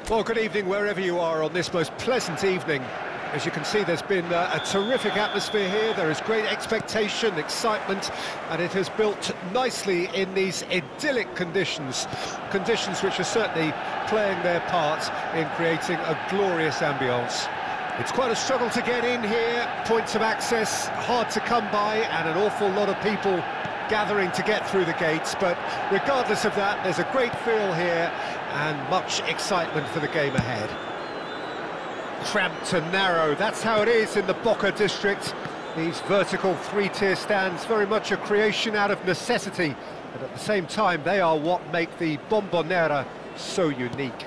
Well, good evening wherever you are on this most pleasant evening. As you can see, there's been a terrific atmosphere here. There is great expectation, excitement, and it has built nicely in these idyllic conditions. Conditions which are certainly playing their part in creating a glorious ambience. It's quite a struggle to get in here, points of access hard to come by, and an awful lot of people gathering to get through the gates, but regardless of that, there's a great feel here and much excitement for the game ahead. Cramped and narrow, that's how it is in the Boca district. These vertical three-tier stands, very much a creation out of necessity, but at the same time they are what make the Bombonera so unique.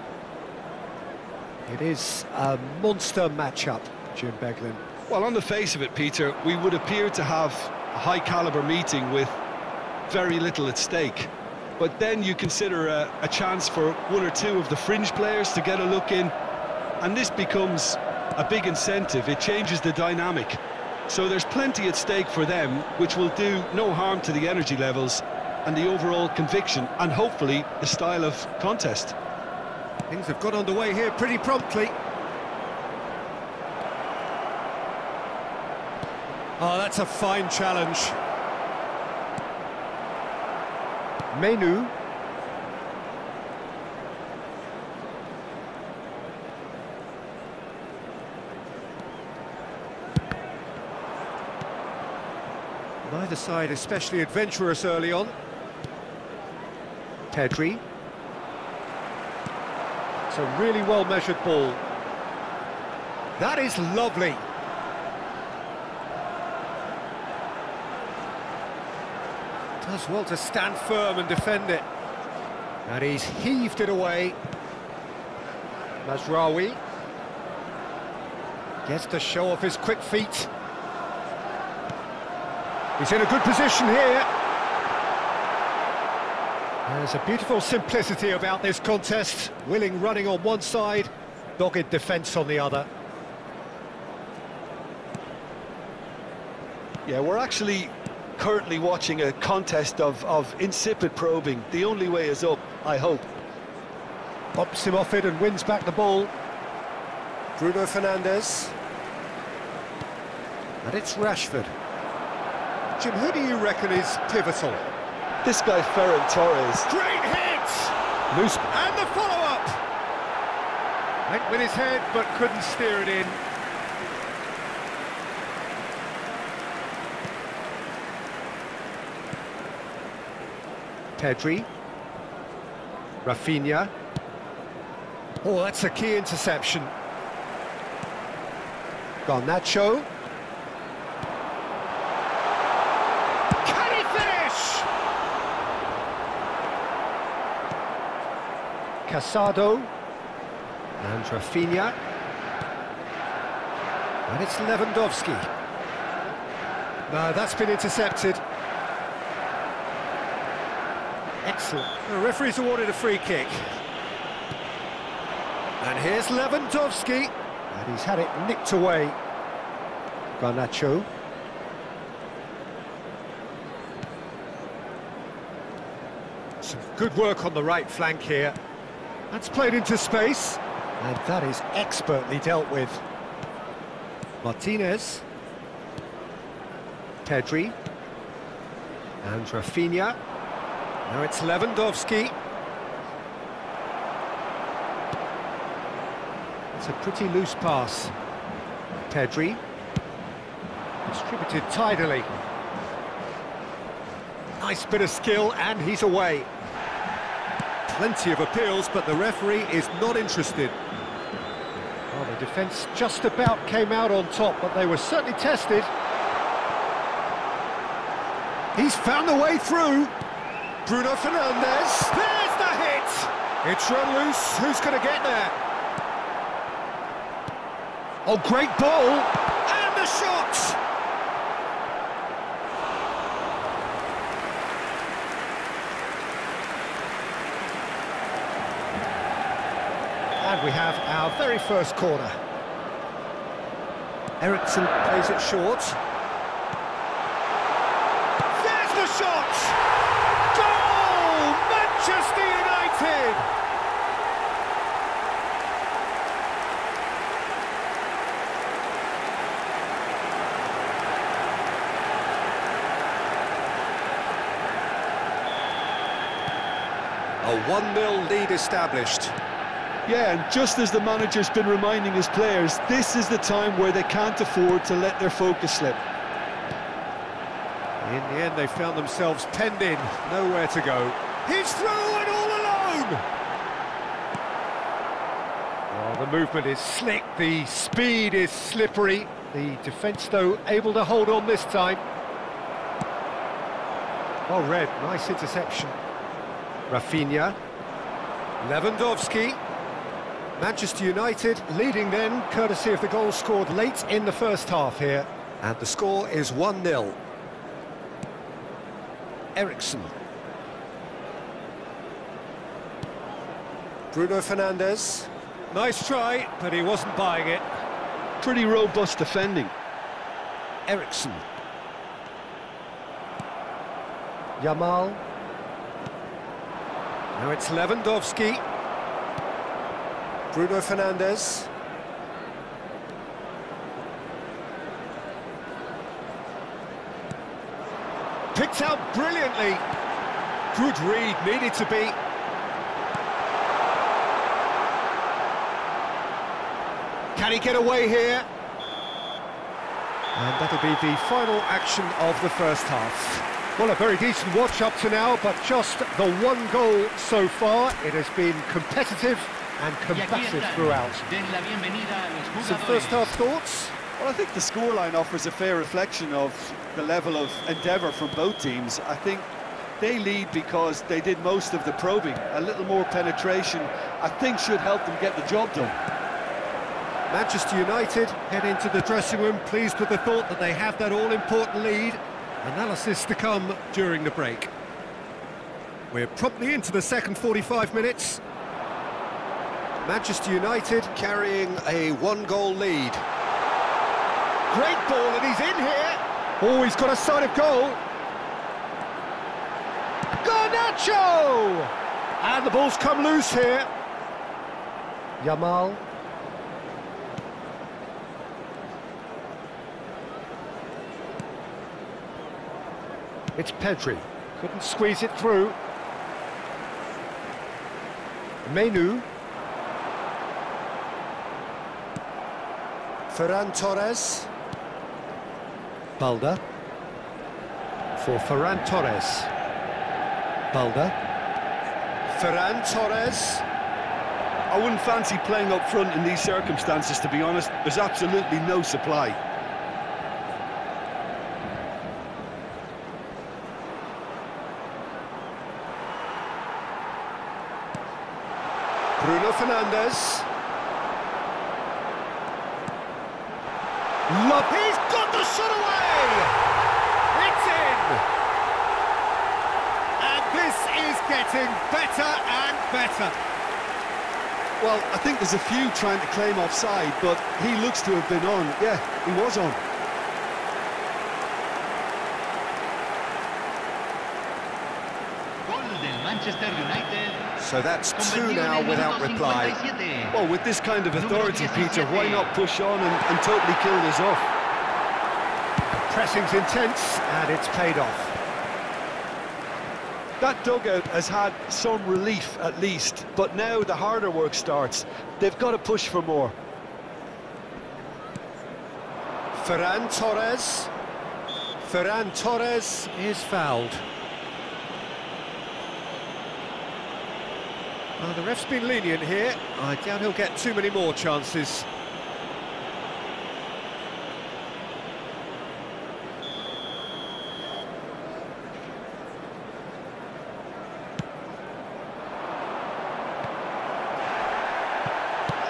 It is a monster matchup, Jim Beglin. Well, on the face of it, Peter, we would appear to have a high-caliber meeting with very little at stake. But then you consider a chance for one or two of the fringe players to get a look in, and this becomes a big incentive. It changes the dynamic. So there's plenty at stake for them, which will do no harm to the energy levels and the overall conviction, and hopefully the style of contest. Things have got underway here pretty promptly. Oh, that's a fine challenge. Menu. Neither side especially adventurous early on. Pedri. It's a really well-measured ball. That is lovely. Does well to stand firm and defend it. And he's heaved it away. Mazraoui gets to show off his quick feet. He's in a good position here. There's a beautiful simplicity about this contest. Willing running on one side, dogged defence on the other. Yeah, we're actually currently watching a contest of insipid probing. The only way is up, I hope. Bumps him off it and wins back the ball. Bruno Fernandes. And it's Rashford. Jim, who do you reckon is pivotal? This guy, Ferran Torres. Great hit! Loose. And the follow-up! Went with his head, but couldn't steer it in. Pedri. Rafinha. Oh, that's a key interception. Garnacho. Can he finish? Casado. And Rafinha. And it's Lewandowski. No, that's been intercepted. Excellent. The referee's awarded a free kick. And here's Lewandowski. And he's had it nicked away. Garnacho. Some good work on the right flank here. That's played into space. And that is expertly dealt with. Martinez. Pedri. And Rafinha. Now it's Lewandowski. It's a pretty loose pass. Pedri. Distributed tidily. Nice bit of skill, and he's away. Plenty of appeals, but the referee is not interested. Well, the defence just about came out on top, but they were certainly tested. He's found the way through. Bruno Fernandes, there's the hit! It's run loose, who's going to get there? Oh, great ball, and the shot! And we have our very first corner. Eriksson plays it short. There's the shot! Goal! Manchester United! A 1-0 lead established. Yeah, and just as the manager's been reminding his players, this is the time where they can't afford to let their focus slip. In the end, they found themselves penned in, nowhere to go. He's through and all alone! Oh, the movement is slick, the speed is slippery. The defence, though, able to hold on this time. Oh, Red, nice interception. Rafinha. Lewandowski. Manchester United leading then, courtesy of the goal scored late in the first half here. And the score is 1-0. Eriksson. Bruno Fernandes. Nice try, but he wasn't buying it. Pretty robust defending. Eriksson. Yamal. Now it's Lewandowski. Bruno Fernandes. Picked out brilliantly. Good read, needed to be. Can he get away here? And that'll be the final action of the first half. Well, a very decent watch up to now, but just the one goal so far. It has been competitive and combative throughout. Some first half thoughts? Well, I think the scoreline offers a fair reflection of the level of endeavour from both teams. I think they lead because they did most of the probing. A little more penetration, I think, should help them get the job done. Manchester United head into the dressing room pleased with the thought that they have that all-important lead. Analysis to come during the break. We're promptly into the second 45 minutes. Manchester United carrying a one-goal lead. Great ball, and he's in here. Oh, he's got a sight of goal. Garnacho! And the ball's come loose here. Yamal. It's Pedri. Couldn't squeeze it through. Menu. Ferran Torres. Balda. For Ferran Torres. Balda. Ferran Torres. I wouldn't fancy playing up front in these circumstances, to be honest. There's absolutely no supply. Bruno Fernandes. Love, he's got the shot away! It's in! And this is getting better and better. Well, I think there's a few trying to claim offside, but he looks to have been on. Yeah, he was on. Manchester United. So that's 2 now without reply. Well, with this kind of authority, Peter, why not push on and totally kill this off? Pressing's intense, and it's paid off. That dugout has had some relief, at least, but now the harder work starts. They've got to push for more. Ferran Torres. Ferran Torres is fouled. Well, the ref's been lenient here. I doubt he'll get too many more chances.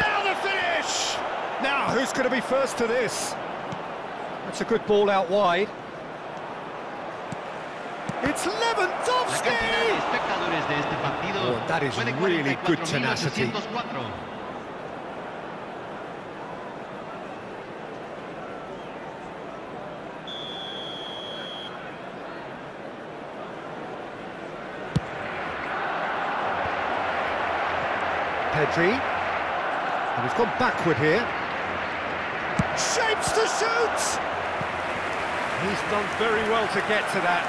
Now the finish! Now, who's going to be first to this? That's a good ball out wide. It's Lewandowski! Oh, that is really good tenacity. Pedri. And he's gone backward here. Shapes to shoot! He's done very well to get to that.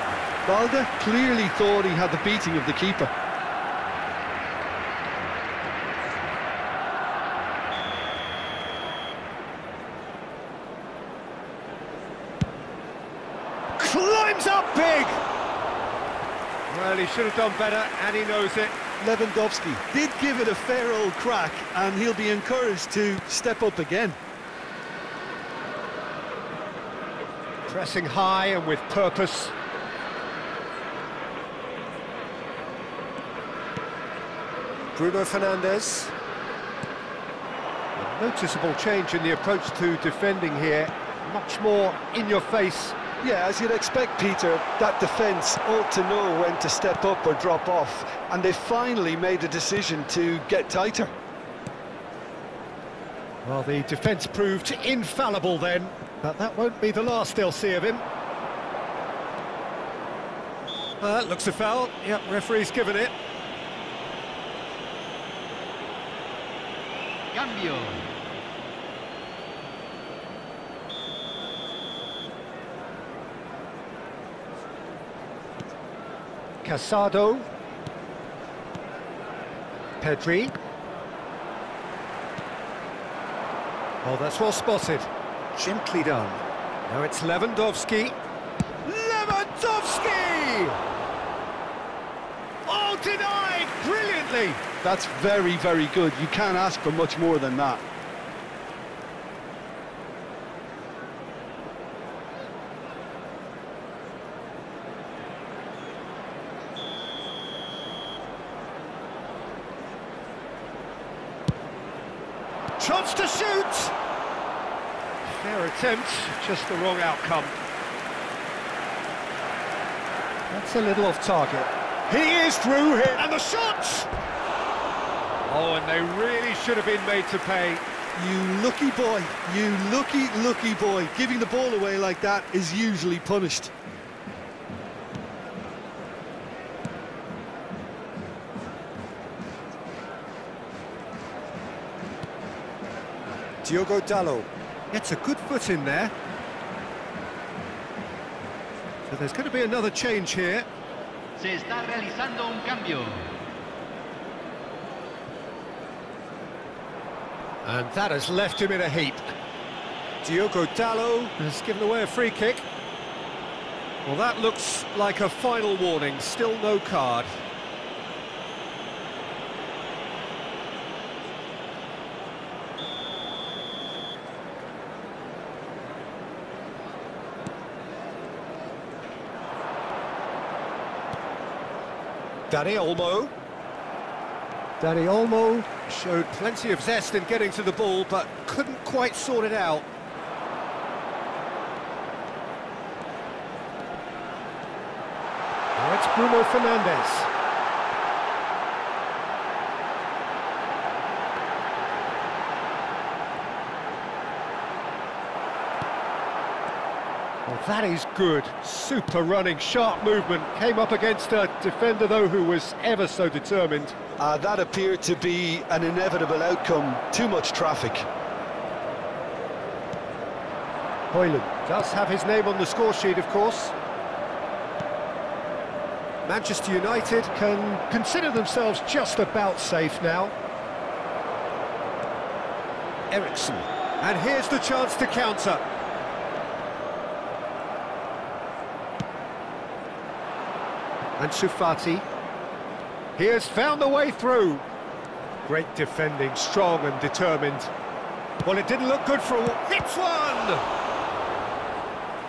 Balda clearly thought he had the beating of the keeper. climbs up big! Well, he should have done better, and he knows it. Lewandowski did give it a fair old crack, and he'll be encouraged to step up again. Pressing high and with purpose. Bruno Fernandes. A noticeable change in the approach to defending here. Much more in your face. Yeah, as you'd expect, Peter, that defence ought to know when to step up or drop off, and they finally made a decision to get tighter. Well, the defence proved infallible then, but that won't be the last they'll see of him. Looks a foul. Yep, referee's given it. Cambio. Casado. Pedri. Oh, that's well spotted. Gently done. Now it's Lewandowski. Lewandowski! Oh, denied! Brilliantly! That's very, very good. You can't ask for much more than that. Chance to shoot! Fair attempt, just the wrong outcome. That's a little off target. He is through here, and the shot! Oh, and they really should have been made to pay. You lucky boy, you lucky boy. Giving the ball away like that is usually punished. Diogo Dalot gets a good foot in there. So there's going to be another change here. Se está realizando un cambio. And that has left him in a heap. Diogo Dalot has given away a free kick. Well, that looks like a final warning. Still no card. Dani Olmo. Dani Olmo showed plenty of zest in getting to the ball, but couldn't quite sort it out. Now it's Bruno Fernandes. Well, that is good. Super running, sharp movement. Came up against a defender, though, who was ever so determined. That appeared to be an inevitable outcome. Too much traffic. Højlund does have his name on the score sheet, of course. Manchester United can consider themselves just about safe now. Eriksen. And here's the chance to counter. Ansu Fati. He has found the way through. Great defending, strong and determined. Well, it didn't look good for a while. Hits one!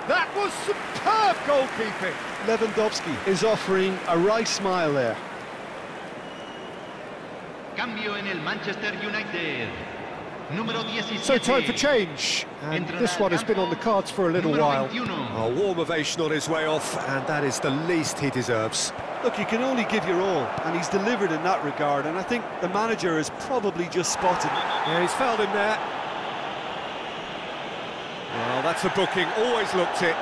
That was superb goalkeeping. Lewandowski is offering a right smile there. Cambio en el Manchester United. Número 17. So time for change, and this one has been on the cards for a little while. A warm ovation on his way off, and that is the least he deserves. Look, you can only give your all, and he's delivered in that regard, and I think the manager has probably just spotted it. Yeah, he's fouled him there. Well, that's a booking, always looked it.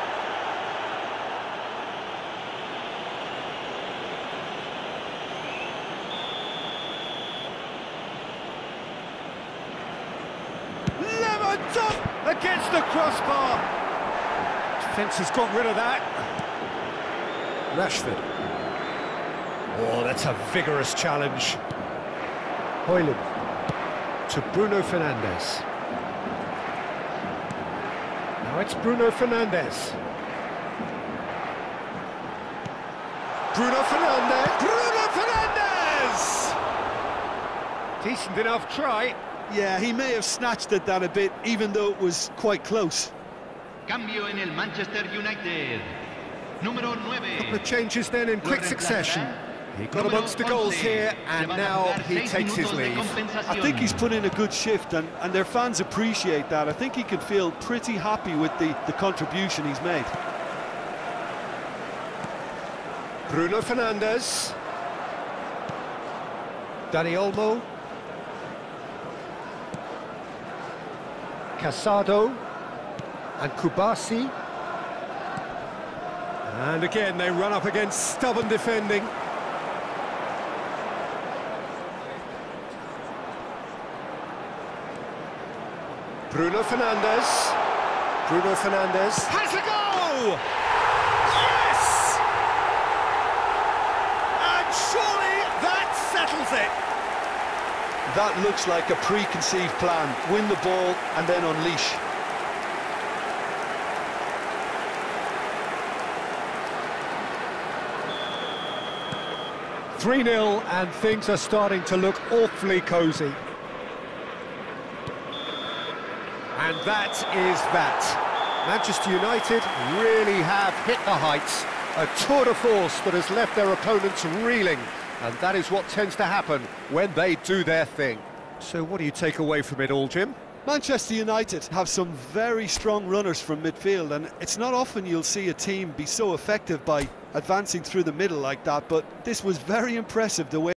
Against the crossbar. Defence has got rid of that. Rashford. Oh, that's a vigorous challenge. Højlund to Bruno Fernandes. Now it's Bruno Fernandes. Bruno Fernandes! Bruno Fernandes! Decent enough try. Yeah, he may have snatched at that a bit, even though it was quite close. Cambio en el Manchester United. Número 9. Couple of changes then in quick succession. He got amongst the goals here, and now he takes his leave. I think he's put in a good shift, and their fans appreciate that. I think he can feel pretty happy with the contribution he's made. Bruno Fernandes. Dani Olmo. Casado. And Kubasi. And again, they run up against stubborn defending. Bruno Fernandes. Bruno Fernandes has a goal! Yes! And surely that settles it. That looks like a preconceived plan. Win the ball and then unleash. (3-0) and things are starting to look awfully cosy. And that is that. Manchester United really have hit the heights. A tour de force that has left their opponents reeling. And that is what tends to happen when they do their thing. So what do you take away from it all, Jim? Manchester United have some very strong runners from midfield, and it's not often you'll see a team be so effective by advancing through the middle like that, but this was very impressive the way